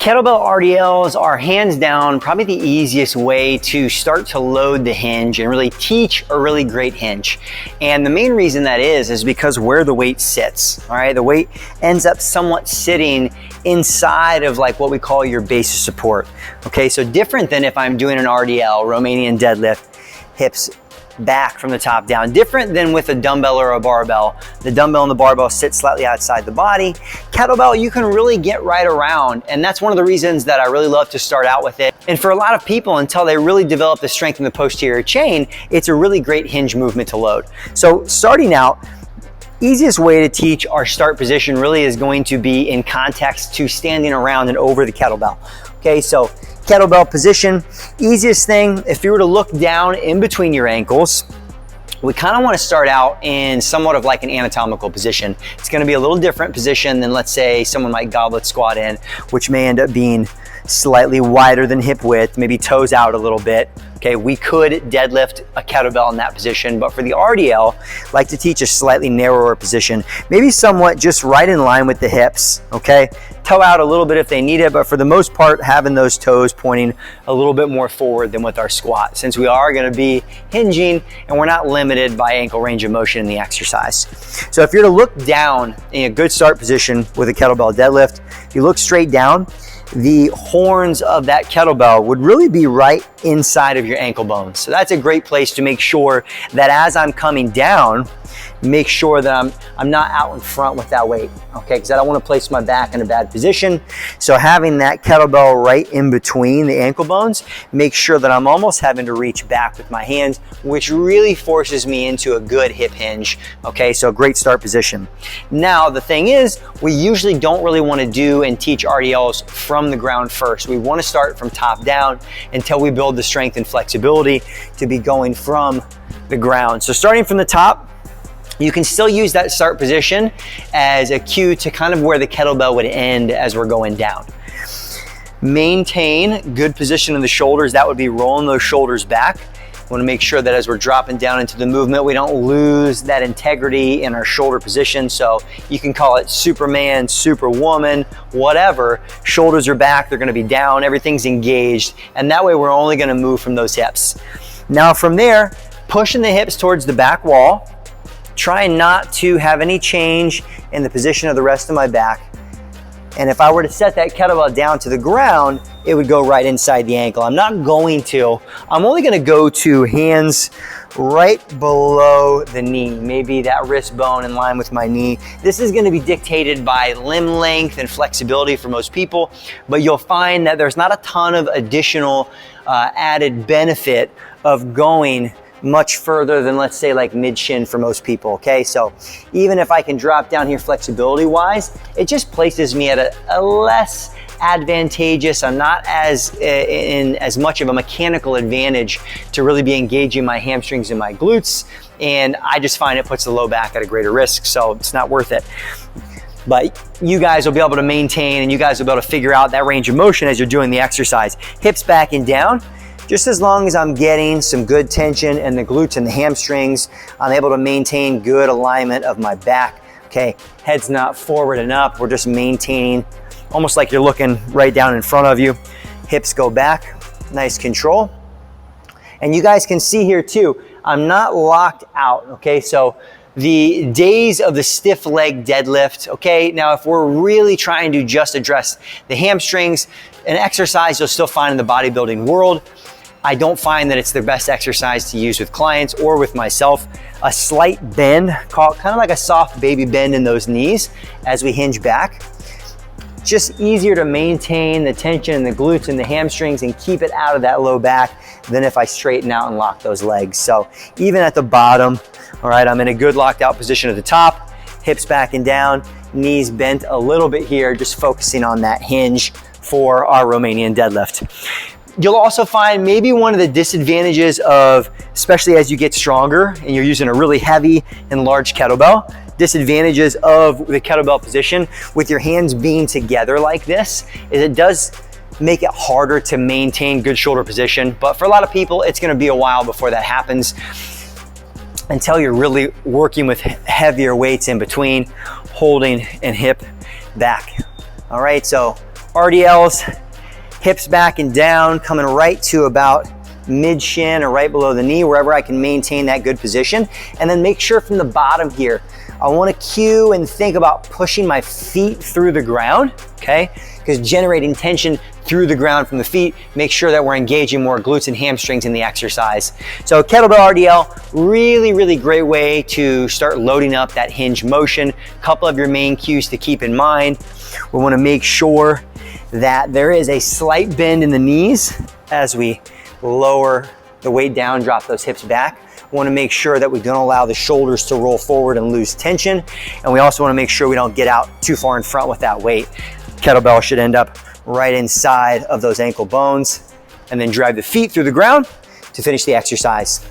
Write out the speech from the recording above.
Kettlebell RDLs are hands down probably the easiest way to start to load the hinge and really teach a really great hinge. And the main reason that is because where the weight sits, all right? The weight ends up somewhat sitting inside of like what we call your base of support. Okay, so different than if I'm doing an RDL, Romanian deadlift, hips back from the top down. Different than with a dumbbell or a barbell. The dumbbell and the barbell sit slightly outside the body. Kettlebell, you can really get right around, and that's one of the reasons that I really love to start out with it. And for a lot of people, until they really develop the strength in the posterior chain, it's a really great hinge movement to load. So starting out, easiest way to teach our start position really is going to be in context to standing around and over the kettlebell. Okay, so kettlebell position, easiest thing, if you were to look down in between your ankles, we kind of want to start out in somewhat of like an anatomical position. It's going to be a little different position than, let's say, someone might goblet squat in, which may end up being slightly wider than hip width, maybe toes out a little bit. Okay, we could deadlift a kettlebell in that position, but for the RDL, I like to teach a slightly narrower position, maybe somewhat just right in line with the hips, okay? Toe out a little bit if they need it, but for the most part, having those toes pointing a little bit more forward than with our squat, since we are gonna be hinging and we're not limited by ankle range of motion in the exercise. So if you're to look down in a good start position with a kettlebell deadlift, if you look straight down, the horns of that kettlebell would really be right inside of your ankle bones. So that's a great place to make sure that as I'm coming down, make sure that I'm not out in front with that weight, okay? Because I don't want to place my back in a bad position. So having that kettlebell right in between the ankle bones, make sure that I'm almost having to reach back with my hands, which really forces me into a good hip hinge, okay? So great start position. Now, the thing is, we usually don't really want to do and teach RDLs from the ground first. We want to start from top down until we build the strength and flexibility to be going from the ground. So starting from the top, you can still use that start position as a cue to kind of where the kettlebell would end as we're going down. Maintain good position in the shoulders. That would be rolling those shoulders back. We want to make sure that as we're dropping down into the movement, we don't lose that integrity in our shoulder position. So you can call it Superman, Superwoman, whatever. Shoulders are back, they're going to be down, everything's engaged. And that way we're only going to move from those hips. Now from there, pushing the hips towards the back wall. Try not to have any change in the position of the rest of my back. And if I were to set that kettlebell down to the ground, it would go right inside the ankle. I'm not going to. I'm only going to go to hands right below the knee, maybe that wrist bone in line with my knee. This is going to be dictated by limb length and flexibility for most people, but you'll find that there's not a ton of additional added benefit of going much further than, let's say, like mid shin for most people, okay? So even if I can drop down here flexibility wise, it just places me at a less advantageous, I'm not as in as much of a mechanical advantage to really be engaging my hamstrings and my glutes, and I just find it puts the low back at a greater risk, so it's not worth it. But you guys will be able to maintain, and you guys will be able to figure out that range of motion as you're doing the exercise. Hips back and down. Just as long as I'm getting some good tension in the glutes and the hamstrings, I'm able to maintain good alignment of my back. Okay, head's not forward and up. We're just maintaining, almost like you're looking right down in front of you. Hips go back, nice control. And you guys can see here too, I'm not locked out, okay? So the days of the stiff leg deadlift, okay? Now, if we're really trying to just address the hamstrings, an exercise you'll still find in the bodybuilding world, I don't find that it's the best exercise to use with clients or with myself. A slight bend, kind of like a soft baby bend in those knees as we hinge back. Just easier to maintain the tension in the glutes and the hamstrings and keep it out of that low back than if I straighten out and lock those legs. So even at the bottom, all right, I'm in a good locked out position at the top, hips back and down, knees bent a little bit here, just focusing on that hinge for our Romanian deadlift. You'll also find maybe one of the disadvantages of, especially as you get stronger and you're using a really heavy and large kettlebell, disadvantages of the kettlebell position with your hands being together like this is it does make it harder to maintain good shoulder position. But for a lot of people, it's gonna be a while before that happens until you're really working with heavier weights in between, holding and hip back. All right, so RDLs, hips back and down, coming right to about mid shin or right below the knee, wherever I can maintain that good position. And then make sure from the bottom here, I want to cue and think about pushing my feet through the ground, okay? Because generating tension through the ground from the feet, make sure that we're engaging more glutes and hamstrings in the exercise. So kettlebell RDL, really, really great way to start loading up that hinge motion. A couple of your main cues to keep in mind. We want to make sure that there is a slight bend in the knees as we lower the weight down, drop those hips back. We want to make sure that we don't allow the shoulders to roll forward and lose tension. And we also want to make sure we don't get out too far in front with that weight. Kettlebell should end up right inside of those ankle bones, and then drive the feet through the ground to finish the exercise.